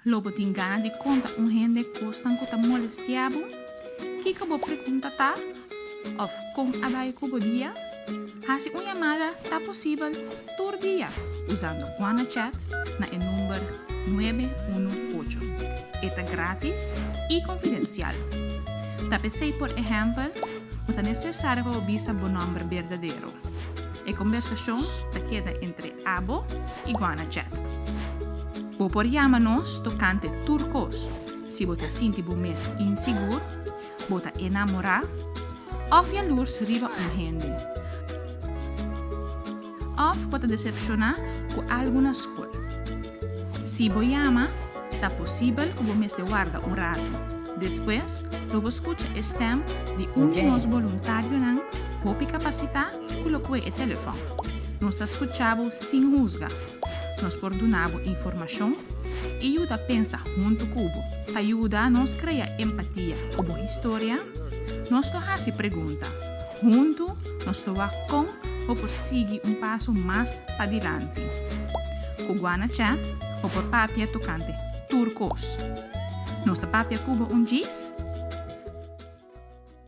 Lobo tem gana de contar gente costan que tá molestiabo? Que bo pergunta tá? Of com abai cubo dia? Hasi uma chamada tá possível todo dia usando Guana Chat na número 918. Está grátis e confidencial. Tá pensei, por exemplo, não é necessário para ouvir o nome verdadeiro. A conversação tá queda entre Abo e Guana Chat. Vou por chamar-nos tocante turcos. Se você sente mais inseguro, você enamorar, ou a luz riba gente. Ou você decepcionar com alguma escola. Se você chama, é possível que você guarda rato. Depois, você escuta a stem de de nos voluntários com capacidade que coloca o telefone. Nós escutamos sem juzgar. Nós perdonamos informação e ajuda a pensar junto com o ajuda a nós criar empatia com a história. Nós fazemos pergunta. Junto, nós estamos com ou perseguir passo mais para adiante. Com Guana Chat ou por papia tocante turcos. Nossa papia cubo giz